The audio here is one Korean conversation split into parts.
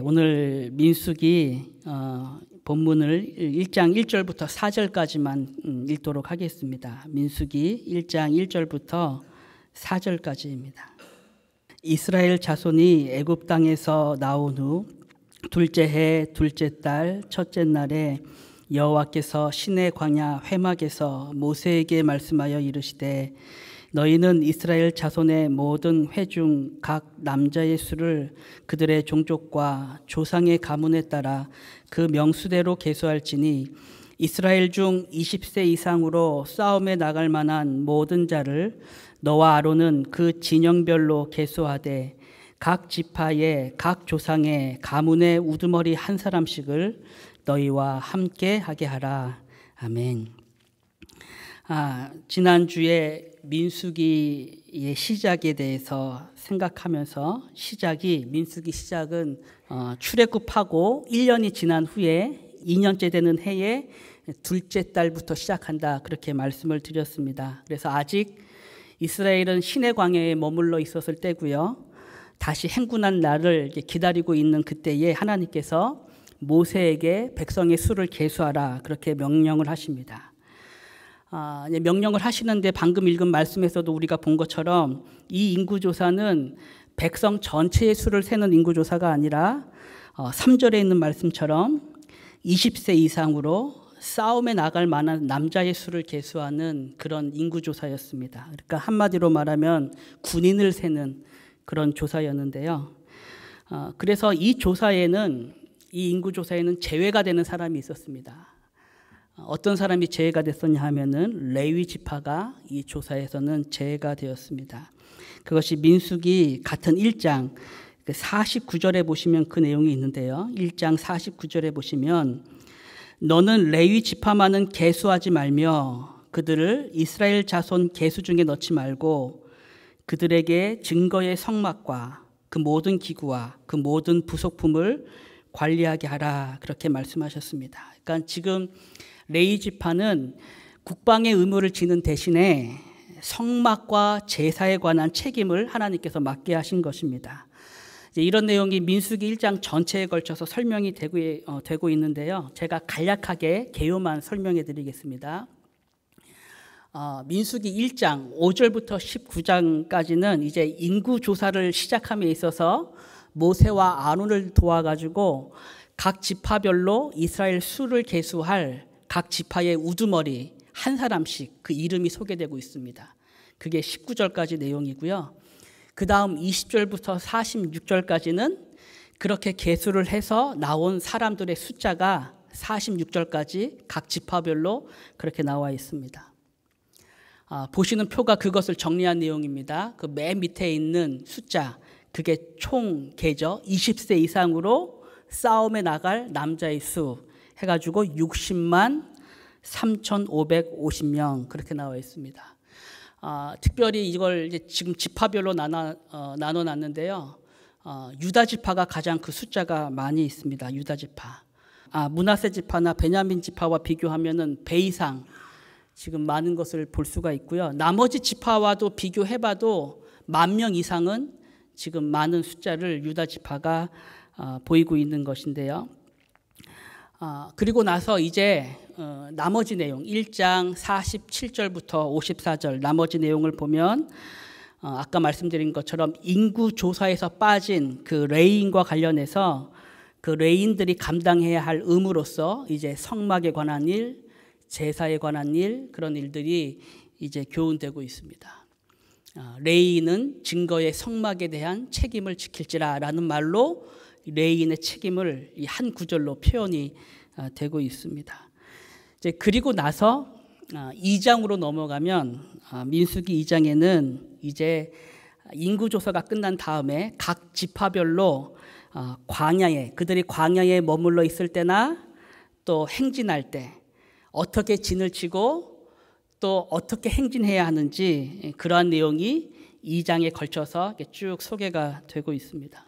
오늘 민수기 본문을 1장 1절부터 4절까지만 읽도록 하겠습니다. 민수기 1장 1절부터 4절까지입니다. 이스라엘 자손이 애굽 땅에서 나온 후 둘째 해 둘째 달 첫째 날에 여호와께서 시내 광야 회막에서 모세에게 말씀하여 이르시되 너희는 이스라엘 자손의 모든 회 중 각 남자의 수를 그들의 종족과 조상의 가문에 따라 그 명수대로 계수할지니 이스라엘 중 20세 이상으로 싸움에 나갈 만한 모든 자를 너와 아론은 그 진영별로 계수하되 각 지파의 각 조상의 가문의 우두머리 한 사람씩을 너희와 함께 하게 하라. 아멘. 지난주에 민수기의 시작에 대해서 생각하면서 민수기 시작은 출애굽하고 1년이 지난 후에 2년째 되는 해에 둘째 달부터 시작한다, 그렇게 말씀을 드렸습니다. 그래서 아직 이스라엘은 시내 광야에 머물러 있었을 때고요. 다시 행군한 날을 기다리고 있는 그때에 하나님께서 모세에게 백성의 수를 계수하라, 그렇게 명령을 하십니다. 명령을 하시는데 방금 읽은 말씀에서도 우리가 본 것처럼 이 인구조사는 백성 전체의 수를 세는 인구조사가 아니라 3절에 있는 말씀처럼 20세 이상으로 싸움에 나갈 만한 남자의 수를 계수하는 그런 인구조사였습니다. 그러니까 한마디로 말하면 군인을 세는 그런 조사였는데요. 그래서 이 인구조사에는 제외가 되는 사람이 있었습니다. 어떤 사람이 제외가 됐었냐 하면은 레위 지파가 이 조사에서는 제외가 되었습니다. 그것이 민수기 같은 1장 49절에 보시면 그 내용이 있는데요. 1장 49절에 보시면 너는 레위 지파만은 계수하지 말며 그들을 이스라엘 자손 계수 중에 넣지 말고 그들에게 증거의 성막과 그 모든 기구와 그 모든 부속품을 관리하게 하라, 그렇게 말씀하셨습니다. 그러니까 지금 레위 지파는 국방의 의무를 지는 대신에 성막과 제사에 관한 책임을 하나님께서 맡게 하신 것입니다. 이런 내용이 민수기 1장 전체에 걸쳐서 설명이 되고 있는데요. 제가 간략하게 개요만 설명해 드리겠습니다. 민수기 1장 5절부터 19장까지는 이제 인구 조사를 시작함에 있어서 모세와 아론을 도와가지고 각 지파별로 이스라엘 수를 계수할 각 지파의 우두머리 한 사람씩 그 이름이 소개되고 있습니다. 그게 19절까지 내용이고요. 그 다음 20절부터 46절까지는 그렇게 계수를 해서 나온 사람들의 숫자가 46절까지 각 지파별로 그렇게 나와 있습니다. 보시는 표가 그것을 정리한 내용입니다. 그 맨 밑에 있는 숫자, 그게 총 계죠. 20세 이상으로 싸움에 나갈 남자의 수 해가지고 60만 3,550명 그렇게 나와 있습니다. 특별히 이걸 이제 지금 지파별로 나눠놨는데요. 유다 지파가 가장 그 숫자가 많이 있습니다. 유다 지파. 므낫세 지파나 베냐민 지파와 비교하면은 배 이상 지금 많은 것을 볼 수가 있고요. 나머지 지파와도 비교해봐도 10,000명 이상은 지금 많은 숫자를 유다 지파가 보이고 있는 것인데요. 그리고 나서 이제 나머지 내용 1장 47절부터 54절 나머지 내용을 보면 아까 말씀드린 것처럼 인구 조사에서 빠진 그 레위인과 관련해서 그 레위인들이 감당해야 할 의무로서 이제 성막에 관한 일, 제사에 관한 일, 그런 일들이 이제 교훈되고 있습니다. 레위인은 증거의 성막에 대한 책임을 지킬지라라는 말로 레위인의 책임을 이 한 구절로 표현이 되고 있습니다. 이제 그리고 나서 2장으로 넘어가면 민수기 2장에는 이제 인구조사가 끝난 다음에 각 지파별로 그들이 광야에 머물러 있을 때나 또 행진할 때 어떻게 진을 치고 또 어떻게 행진해야 하는지 그러한 내용이 2장에 걸쳐서 쭉 소개가 되고 있습니다.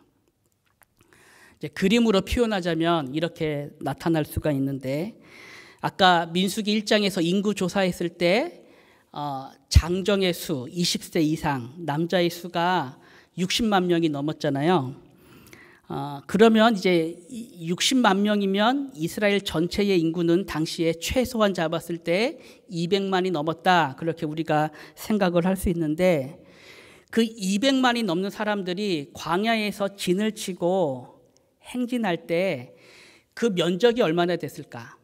이제 그림으로 표현하자면 이렇게 나타날 수가 있는데 아까 민수기 1장에서 인구 조사했을 때 장정의 수 20세 이상 남자의 수가 60만 명이 넘었잖아요. 그러면 이제 60만 명이면 이스라엘 전체의 인구는 당시에 최소한 잡았을 때 200만이 넘었다. 그렇게 우리가 생각을 할 수 있는데 그 200만이 넘는 사람들이 광야에서 진을 치고 행진할 때 그 면적이 얼마나 됐을까?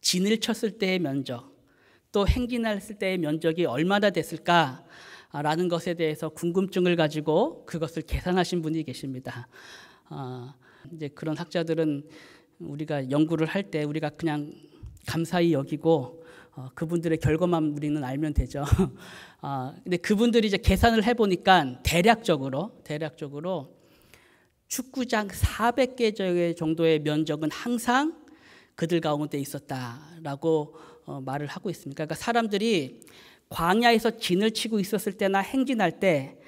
진을 쳤을 때의 면적, 또 행진했을 때의 면적이 얼마나 됐을까라는 것에 대해서 궁금증을 가지고 그것을 계산하신 분이 계십니다. 이제 그런 학자들은 우리가 연구를 할 때 우리가 그냥 감사히 여기고 그분들의 결과만 우리는 알면 되죠. 근데 그분들이 이제 계산을 해보니까 대략적으로 축구장 400개 정도의 면적은 항상 그들 가운데 있었다라고 말을 하고 있습니다. 그러니까 사람들이 광야에서 진을 치고 있었을 때나 행진할 때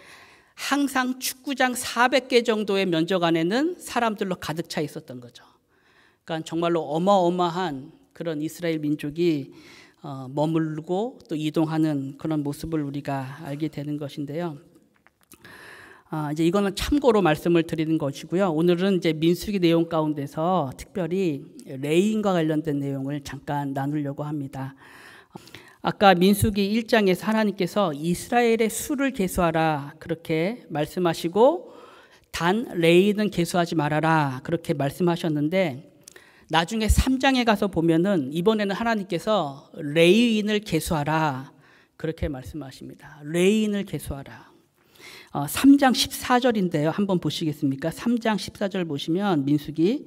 항상 축구장 400개 정도의 면적 안에는 사람들로 가득 차 있었던 거죠. 그러니까 정말로 어마어마한 그런 이스라엘 민족이 머물고 또 이동하는 그런 모습을 우리가 알게 되는 것인데요. 이제 이거는 참고로 말씀을 드리는 것이고요. 오늘은 이제 민수기 내용 가운데서 특별히 레위인과 관련된 내용을 잠깐 나누려고 합니다. 아까 민수기 1장에서 하나님께서 이스라엘의 수를 계수하라 그렇게 말씀하시고 단 레위인은 계수하지 말아라 그렇게 말씀하셨는데 나중에 3장에 가서 보면은 이번에는 하나님께서 레위인을 계수하라 그렇게 말씀하십니다. 레위인을 계수하라. 3장 14절인데요. 한번 보시겠습니까? 3장 14절 보시면 민수기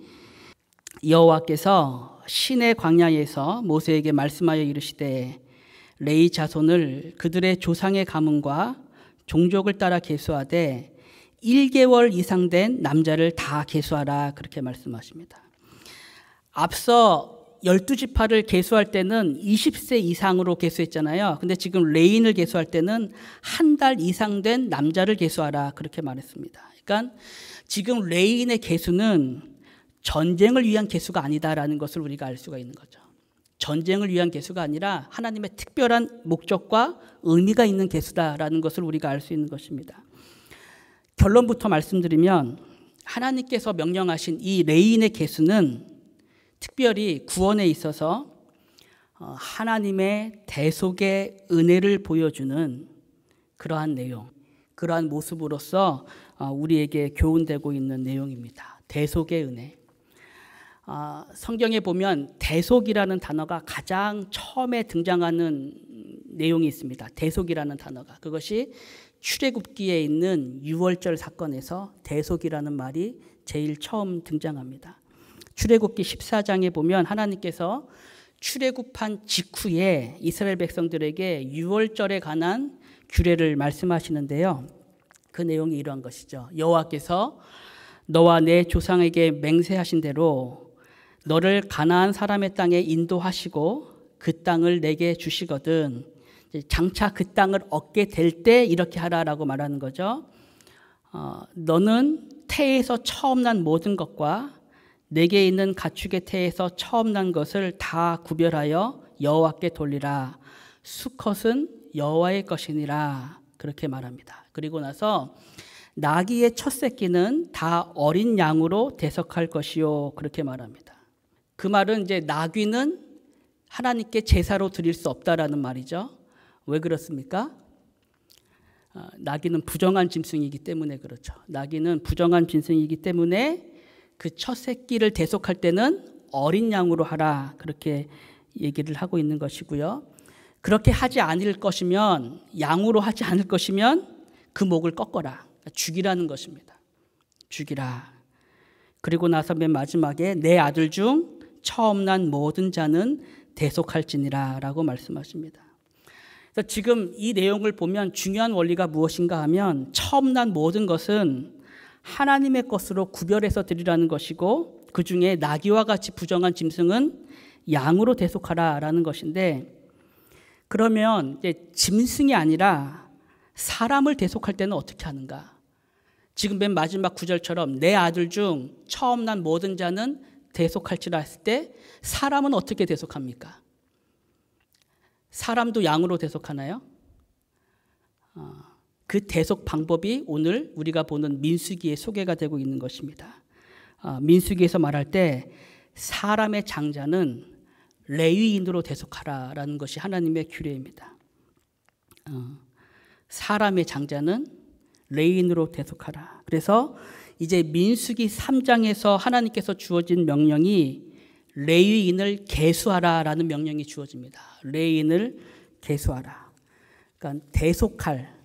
여호와께서 시내 광야에서 모세에게 말씀하여 이르시되 레위 자손을 그들의 조상의 가문과 종족을 따라 계수하되 1개월 이상 된 남자를 다 계수하라 그렇게 말씀하십니다. 앞서 12지파를 계수할 때는 20세 이상으로 계수했잖아요. 근데 지금 레위인을 계수할 때는 한 달 이상 된 남자를 계수하라 그렇게 말했습니다. 그러니까 지금 레위인의 계수는 전쟁을 위한 계수가 아니다라는 것을 우리가 알 수가 있는 거죠. 전쟁을 위한 계수가 아니라 하나님의 특별한 목적과 의미가 있는 계수다라는 것을 우리가 알 수 있는 것입니다. 결론부터 말씀드리면 하나님께서 명령하신 이 레위인의 계수는 특별히 구원에 있어서 하나님의 대속의 은혜를 보여주는 그러한 내용, 그러한 모습으로서 우리에게 교훈되고 있는 내용입니다. 대속의 은혜. 성경에 보면 대속이라는 단어가 가장 처음에 등장하는 내용이 있습니다. 대속이라는 단어가. 그것이 출애굽기에 있는 유월절 사건에서 대속이라는 말이 제일 처음 등장합니다. 출애굽기 14장에 보면 하나님께서 출애굽한 직후에 이스라엘 백성들에게 유월절에 관한 규례를 말씀하시는데요. 그 내용이 이러한 것이죠. 여호와께서 너와 내 조상에게 맹세하신 대로 너를 가나안 사람의 땅에 인도하시고 그 땅을 내게 주시거든 장차 그 땅을 얻게 될 때 이렇게 하라라고 말하는 거죠. 너는 태에서 처음 난 모든 것과 내게 있는 가축의 태에서 처음 난 것을 다 구별하여 여호와께 돌리라. 수컷은 여호와의 것이니라. 그렇게 말합니다. 그리고 나서 나귀의 첫 새끼는 다 어린 양으로 대속할 것이요. 그렇게 말합니다. 그 말은 이제 나귀는 하나님께 제사로 드릴 수 없다라는 말이죠. 왜 그렇습니까? 나귀는 부정한 짐승이기 때문에 그렇죠. 나귀는 부정한 짐승이기 때문에 그 첫 새끼를 대속할 때는 어린 양으로 하라 그렇게 얘기를 하고 있는 것이고요. 그렇게 하지 않을 것이면 양으로 하지 않을 것이면 그 목을 꺾어라. 죽이라는 것입니다. 죽이라. 그리고 나서 맨 마지막에 내 아들 중 처음 난 모든 자는 대속할지니라 라고 말씀하십니다. 그래서 지금 이 내용을 보면 중요한 원리가 무엇인가 하면 처음 난 모든 것은 하나님의 것으로 구별해서 드리라는 것이고 그 중에 나귀와 같이 부정한 짐승은 양으로 대속하라라는 것인데 그러면 이제 짐승이 아니라 사람을 대속할 때는 어떻게 하는가? 지금 맨 마지막 구절처럼 내 아들 중 처음 난 모든 자는 대속할지라 했을 때 사람은 어떻게 대속합니까? 사람도 양으로 대속하나요? 그 대속 방법이 오늘 우리가 보는 민수기에 소개가 되고 있는 것입니다. 민수기에서 말할 때 사람의 장자는 레위인으로 대속하라라는 것이 하나님의 규례입니다. 사람의 장자는 레위인으로 대속하라. 그래서 이제 민수기 3장에서 하나님께서 주어진 명령이 레위인을 계수하라라는 명령이 주어집니다. 레위인을 계수하라. 그러니까 대속할,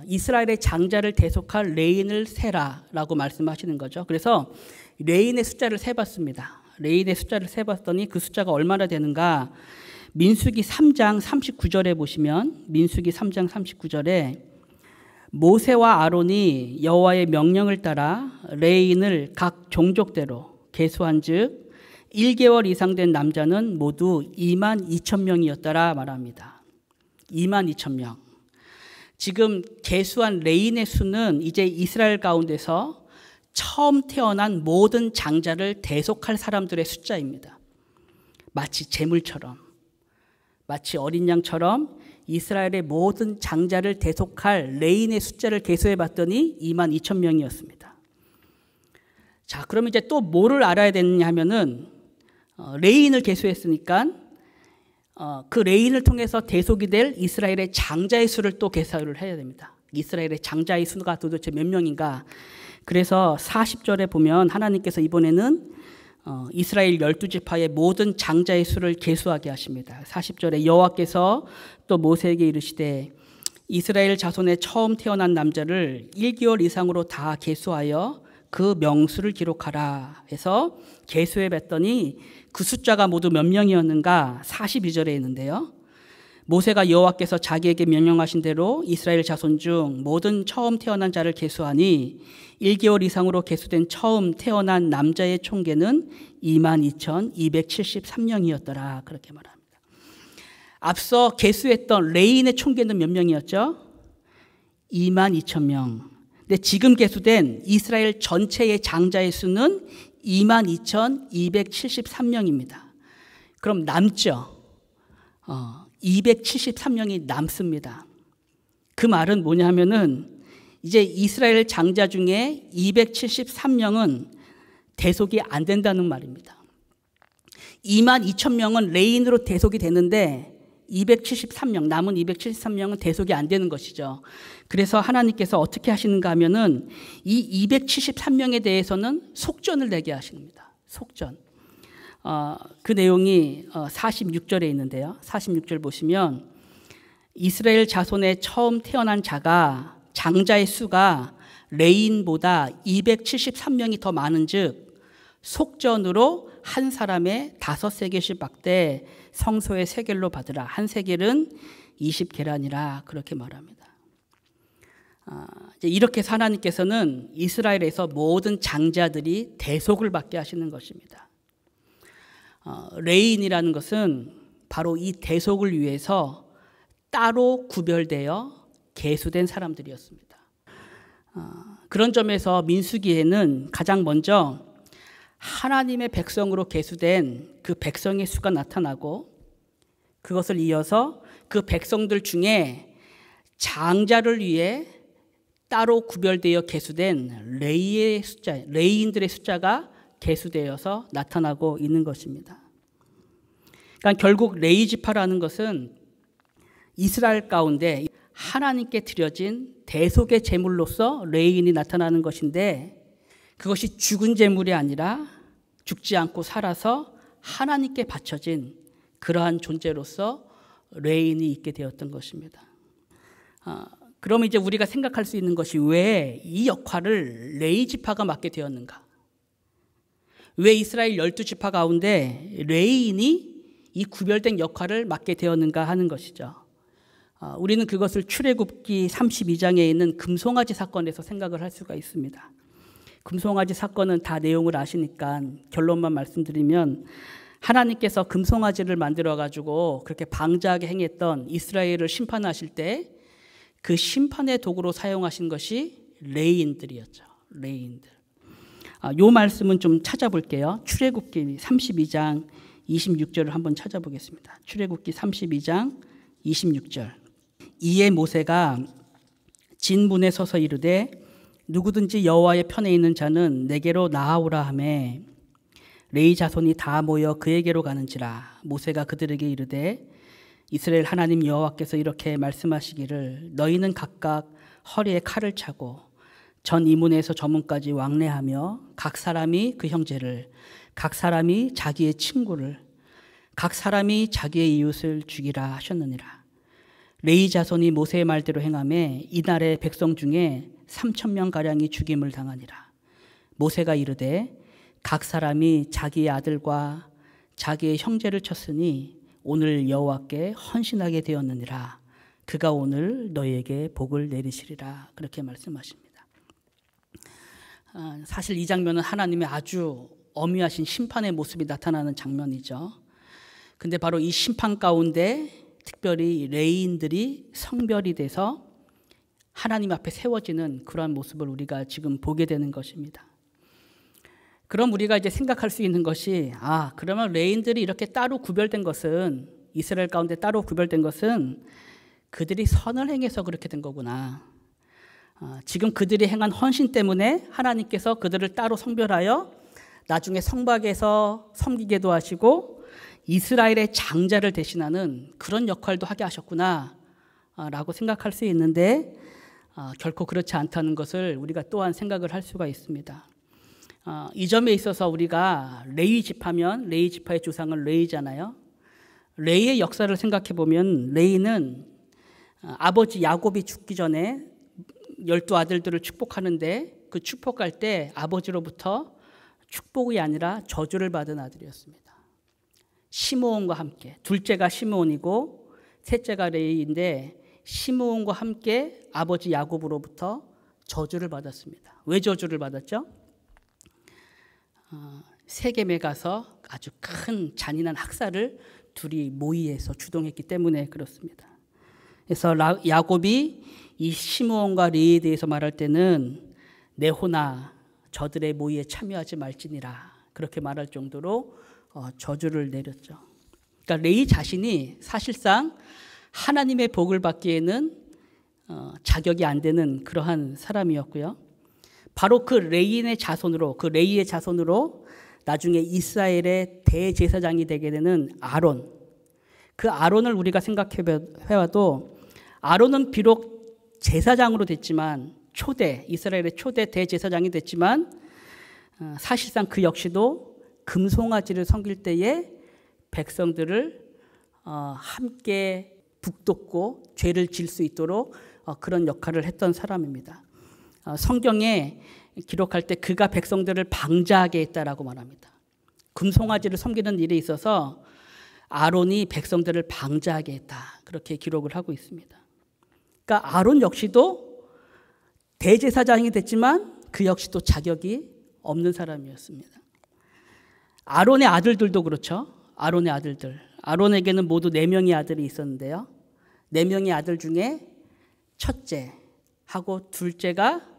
이스라엘의 장자를 대속할 레위인을 세라라고 말씀하시는 거죠. 그래서 레위인의 숫자를 세봤습니다. 레위인의 숫자를 세봤더니 그 숫자가 얼마나 되는가? 민수기 3장 39절에 보시면 민수기 3장 39절에 모세와 아론이 여호와의 명령을 따라 레위인을 각 종족대로 계수한즉 1개월 이상 된 남자는 모두 22,000명이었더라 말합니다. 22,000명. 지금 계수한 레위인의 수는 이제 이스라엘 가운데서 처음 태어난 모든 장자를 대속할 사람들의 숫자입니다. 마치 제물처럼, 마치 어린 양처럼 이스라엘의 모든 장자를 대속할 레위인의 숫자를 계수해 봤더니 22,000명이었습니다. 자, 그럼 이제 또 뭐를 알아야 되느냐 하면은 레위인을 계수했으니까 그 레위인을 통해서 대속이 될 이스라엘의 장자의 수를 또 계산을 해야 됩니다. 이스라엘의 장자의 수가 도대체 몇 명인가? 그래서 40절에 보면 하나님께서 이번에는 이스라엘 12지파의 모든 장자의 수를 계수하게 하십니다. 40절에 여호와께서 또 모세에게 이르시되 이스라엘 자손의 처음 태어난 남자를 1개월 이상으로 다 계수하여 그 명수를 기록하라 해서 계수해 봤더니 그 숫자가 모두 몇 명이었는가? 42절에 있는데요. 모세가 여호와께서 자기에게 명령하신 대로 이스라엘 자손 중 모든 처음 태어난 자를 계수하니 1개월 이상으로 계수된 처음 태어난 남자의 총계는 22,273명이었더라. 그렇게 말합니다. 앞서 계수했던 레위인의 총계는 몇 명이었죠? 22,000명. 근데 지금 계수된 이스라엘 전체의 장자의 수는 22,273명입니다. 그럼 남죠? 273명이 남습니다. 그 말은 뭐냐 하면은 이제 이스라엘 장자 중에 273명은 대속이 안 된다는 말입니다. 22,000명은 레위인으로 대속이 되는데 273명, 남은 273명은 대속이 안 되는 것이죠. 그래서 하나님께서 어떻게 하시는가 하면은 이 273명에 대해서는 속전을 내게 하십니다. 속전. 그 내용이 46절에 있는데요. 46절 보시면 이스라엘 자손의 처음 태어난 자가 장자의 수가 레위인보다 273명이 더 많은즉 속전으로 한 사람의 5세겔씩 받되 성소의 세겔로 받으라. 한 세겔은 20계란이라 그렇게 말합니다. 이렇게 해서 하나님께서는 이스라엘에서 모든 장자들이 대속을 받게 하시는 것입니다. 레위인이라는 것은 바로 이 대속을 위해서 따로 구별되어 계수된 사람들이었습니다. 그런 점에서 민수기에는 가장 먼저 하나님의 백성으로 계수된 그 백성의 수가 나타나고 그것을 이어서 그 백성들 중에 장자를 위해 따로 구별되어 계수된 레위인들의 숫자가 계수되어서 나타나고 있는 것입니다. 그러니까 결국 레위 지파라는 것은 이스라엘 가운데 하나님께 드려진 대속의 제물로서 레위인이 나타나는 것인데 그것이 죽은 제물이 아니라 죽지 않고 살아서 하나님께 바쳐진 그러한 존재로서 레위인이 있게 되었던 것입니다. 그럼 이제 우리가 생각할 수 있는 것이 왜 이 역할을 레위 지파가 맡게 되었는가? 왜 이스라엘 12지파 가운데 레위인이 이 구별된 역할을 맡게 되었는가 하는 것이죠. 우리는 그것을 출애굽기 32장에 있는 금송아지 사건에서 생각을 할 수가 있습니다. 금송아지 사건은 다 내용을 아시니까 결론만 말씀드리면 하나님께서 금송아지를 만들어 가지고 그렇게 방자하게 행했던 이스라엘을 심판하실 때 그 심판의 도구로 사용하신 것이 레위인들이었죠. 레위인들. 요 말씀은 좀 찾아볼게요. 출애굽기 32장 26절을 한번 찾아보겠습니다. 출애굽기 32장 26절. 이에 모세가 진문에 서서 이르되 누구든지 여호와의 편에 있는 자는 내게로 나아오라 하매 레위 자손이 다 모여 그에게로 가는지라. 모세가 그들에게 이르되 이스라엘 하나님 여호와께서 이렇게 말씀하시기를 너희는 각각 허리에 칼을 차고 전 이문에서 저 문까지 왕래하며 각 사람이 그 형제를, 각 사람이 자기의 친구를, 각 사람이 자기의 이웃을 죽이라 하셨느니라. 레위 자손이 모세의 말대로 행하매 이날의 백성 중에 3,000명 가량이 죽임을 당하니라. 모세가 이르되 각 사람이 자기의 아들과 자기의 형제를 쳤으니 오늘 여호와께 헌신하게 되었느니라. 그가 오늘 너희에게 복을 내리시리라. 그렇게 말씀하십니다. 사실 이 장면은 하나님의 아주 엄위하신 심판의 모습이 나타나는 장면이죠. 근데 바로 이 심판 가운데 특별히 레위인들이 성별이 돼서 하나님 앞에 세워지는 그러한 모습을 우리가 지금 보게 되는 것입니다. 그럼 우리가 이제 생각할 수 있는 것이 그러면 레위인들이 이렇게 따로 구별된 것은, 이스라엘 가운데 따로 구별된 것은 그들이 선을 행해서 그렇게 된 거구나. 지금 그들이 행한 헌신 때문에 하나님께서 그들을 따로 성별하여 나중에 성박에서 섬기게도 하시고 이스라엘의 장자를 대신하는 그런 역할도 하게 하셨구나 라고 생각할 수 있는데 결코 그렇지 않다는 것을 우리가 또한 생각을 할 수가 있습니다. 이 점에 있어서 우리가 레위 지파면 레위 지파의 조상은 레위잖아요. 레위의 역사를 생각해 보면 레위는 아버지 야곱이 죽기 전에 12아들들을 축복하는데 그 축복할 때 아버지로부터 축복이 아니라 저주를 받은 아들이었습니다. 시므온과 함께, 둘째가 시므온이고 셋째가 레위인데 시므온과 함께 아버지 야곱으로부터 저주를 받았습니다. 왜 저주를 받았죠? 세겜에 가서 아주 큰 잔인한 학살을 둘이 모의해서 주동했기 때문에 그렇습니다. 그래서 야곱이 이 시므온과 레위에 대해서 말할 때는 내호나 저들의 모의에 참여하지 말지니라 그렇게 말할 정도로 저주를 내렸죠. 그러니까 레위 자신이 사실상 하나님의 복을 받기에는 자격이 안 되는 그러한 사람이었고요. 바로 그 레위의 자손으로 나중에 이스라엘의 대제사장이 되게 되는 아론, 그 아론을 우리가 생각해봐도 아론은 비록 제사장으로 됐지만 이스라엘의 초대 대제사장이 됐지만 사실상 그 역시도 금송아지를 섬길 때에 백성들을 함께 북돋고 죄를 질 수 있도록 그런 역할을 했던 사람입니다. 성경에 기록할 때 그가 백성들을 방자하게 했다라고 말합니다. 금송아지를 섬기는 일에 있어서 아론이 백성들을 방자하게 했다. 그렇게 기록을 하고 있습니다. 그러니까 아론 역시도 대제사장이 됐지만 그 역시도 자격이 없는 사람이었습니다. 아론의 아들들도 그렇죠. 아론에게는 모두 4명의 아들이 있었는데요. 4명의 아들 중에 첫째하고 둘째가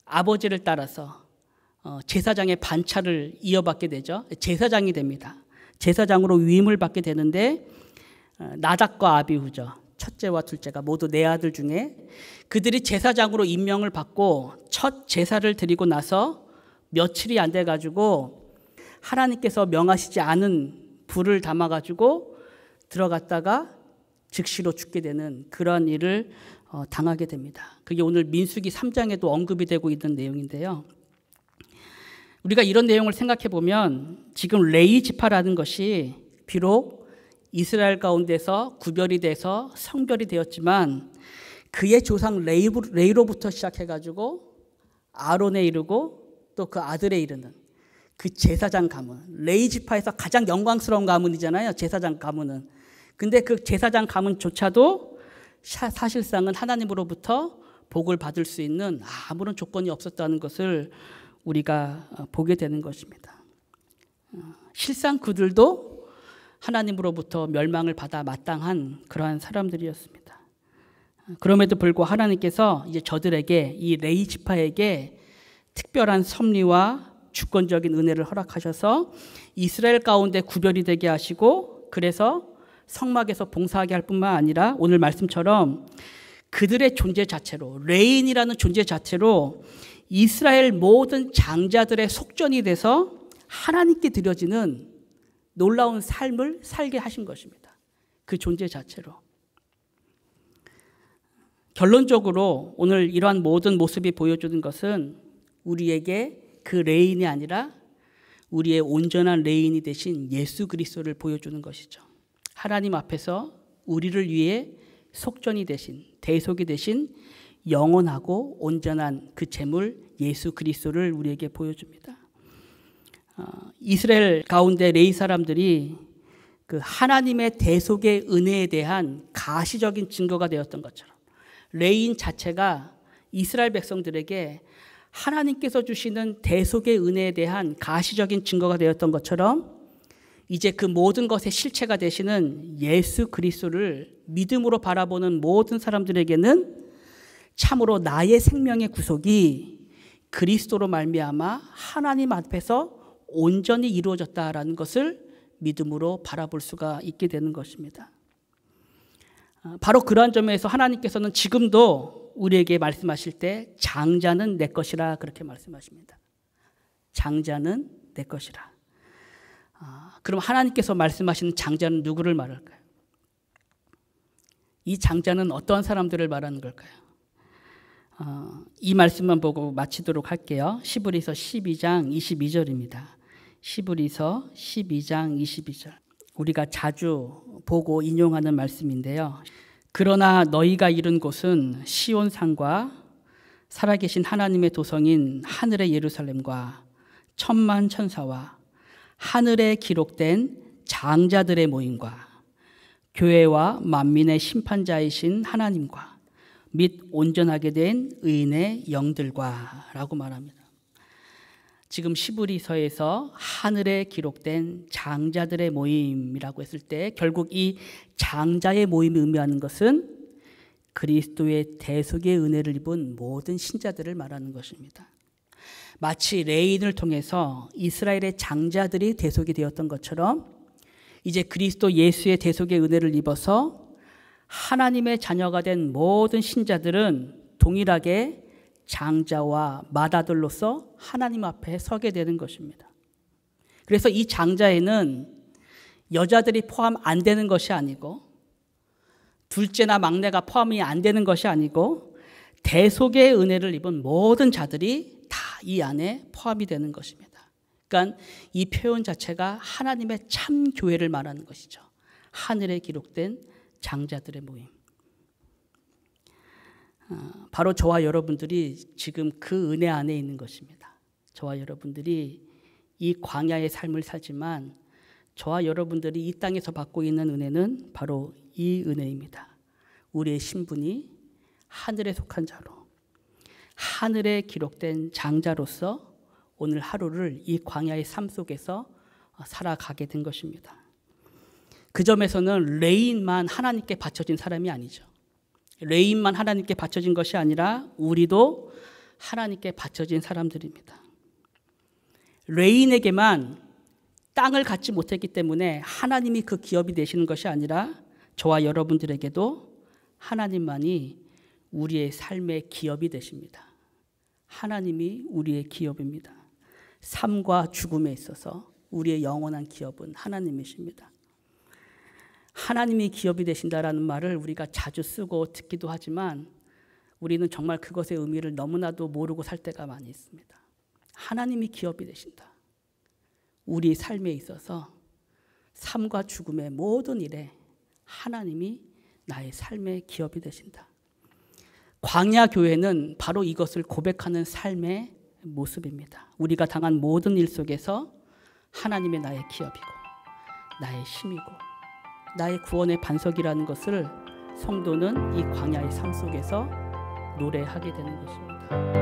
아버지를 따라서 제사장의 반차를 이어받게 되죠. 제사장이 됩니다. 제사장으로 위임을 받게 되는데 나답과 아비후죠. 첫째와 둘째가 모두 4아들 중에 그들이 제사장으로 임명을 받고 첫 제사를 드리고 나서 며칠이 안 돼가지고 하나님께서 명하시지 않은 불을 담아가지고 들어갔다가 즉시로 죽게 되는 그런 일을 당하게 됩니다. 그게 오늘 민수기 3장에도 언급이 되고 있는 내용인데요. 우리가 이런 내용을 생각해 보면 지금 레위 지파라는 것이 비록 이스라엘 가운데서 구별이 돼서 성별이 되었지만 그의 조상 레위로부터 시작해가지고 아론에 이르고 또 그 아들에 이르는 그 제사장 가문, 레위 지파에서 가장 영광스러운 가문이잖아요. 제사장 가문은. 근데 그 제사장 가문조차도 사실상은 하나님으로부터 복을 받을 수 있는 아무런 조건이 없었다는 것을 우리가 보게 되는 것입니다. 실상 그들도 하나님으로부터 멸망을 받아 마땅한 그러한 사람들이었습니다. 그럼에도 불구하고 하나님께서 이제 저들에게, 이 레위 지파에게 특별한 섭리와 주권적인 은혜를 허락하셔서 이스라엘 가운데 구별이 되게 하시고, 그래서 성막에서 봉사하게 할 뿐만 아니라 오늘 말씀처럼 그들의 존재 자체로, 레인이라는 존재 자체로 이스라엘 모든 장자들의 속전이 돼서 하나님께 드려지는 놀라운 삶을 살게 하신 것입니다. 그 존재 자체로. 결론적으로 오늘 이러한 모든 모습이 보여주는 것은 우리에게 그 레인이 아니라 우리의 온전한 레인이 되신 예수 그리스도를 보여주는 것이죠. 하나님 앞에서 우리를 위해 속전이 되신, 대속이 되신 영원하고 온전한 그 재물 예수 그리스도를 우리에게 보여줍니다. 이스라엘 가운데 레위 사람들이 그 하나님의 대속의 은혜에 대한 가시적인 증거가 되었던 것처럼 레위인 자체가 이스라엘 백성들에게 하나님께서 주시는 대속의 은혜에 대한 가시적인 증거가 되었던 것처럼 이제 그 모든 것의 실체가 되시는 예수 그리스도를 믿음으로 바라보는 모든 사람들에게는 참으로 나의 생명의 구속이 그리스도로 말미암아 하나님 앞에서 온전히 이루어졌다라는 것을 믿음으로 바라볼 수가 있게 되는 것입니다. 바로 그러한 점에서 하나님께서는 지금도 우리에게 말씀하실 때 장자는 내 것이라 그렇게 말씀하십니다. 장자는 내 것이라. 그럼 하나님께서 말씀하시는 장자는 누구를 말할까요? 이 장자는 어떤 사람들을 말하는 걸까요? 이 말씀만 보고 마치도록 할게요. 시브리서 12장 22절입니다. 시브리서 12장 22절. 우리가 자주 보고 인용하는 말씀인데요. 그러나 너희가 이른 곳은 시온산과 살아계신 하나님의 도성인 하늘의 예루살렘과 천만 천사와 하늘에 기록된 장자들의 모임과 교회와 만민의 심판자이신 하나님과 및 온전하게 된 의인의 영들과 라고 말합니다. 지금 시브리서에서 하늘에 기록된 장자들의 모임이라고 했을 때 결국 이 장자의 모임이 의미하는 것은 그리스도의 대속의 은혜를 입은 모든 신자들을 말하는 것입니다. 마치 레인을 통해서 이스라엘의 장자들이 대속이 되었던 것처럼 이제 그리스도 예수의 대속의 은혜를 입어서 하나님의 자녀가 된 모든 신자들은 동일하게 장자와 맏아들로서 하나님 앞에 서게 되는 것입니다. 그래서 이 장자에는 여자들이 포함 안 되는 것이 아니고 둘째나 막내가 포함이 안 되는 것이 아니고 대속의 은혜를 입은 모든 자들이 다 이 안에 포함이 되는 것입니다. 그러니까 이 표현 자체가 하나님의 참 교회를 말하는 것이죠. 하늘에 기록된 장자들의 모임. 바로 저와 여러분들이 지금 그 은혜 안에 있는 것입니다. 저와 여러분들이 이 광야의 삶을 살지만 저와 여러분들이 이 땅에서 받고 있는 은혜는 바로 이 은혜입니다. 우리의 신분이 하늘에 속한 자로, 하늘에 기록된 장자로서 오늘 하루를 이 광야의 삶 속에서 살아가게 된 것입니다. 그 점에서는 레인만 하나님께 바쳐진 사람이 아니죠. 레인만 하나님께 바쳐진 것이 아니라 우리도 하나님께 바쳐진 사람들입니다. 레인에게만 땅을 갖지 못했기 때문에 하나님이 그 기업이 되시는 것이 아니라 저와 여러분들에게도 하나님만이 우리의 삶의 기업이 되십니다. 하나님이 우리의 기업입니다. 삶과 죽음에 있어서 우리의 영원한 기업은 하나님이십니다. 하나님이 기업이 되신다라는 말을 우리가 자주 쓰고 듣기도 하지만 우리는 정말 그것의 의미를 너무나도 모르고 살 때가 많이 있습니다. 하나님이 기업이 되신다. 우리 삶에 있어서 삶과 죽음의 모든 일에 하나님이 나의 삶의 기업이 되신다. 광야 교회는 바로 이것을 고백하는 삶의 모습입니다. 우리가 당한 모든 일 속에서 하나님의 나의 기업이고 나의 힘이고 나의 구원의 반석이라는 것을 성도는 이 광야의 삶 속에서 노래하게 되는 것입니다.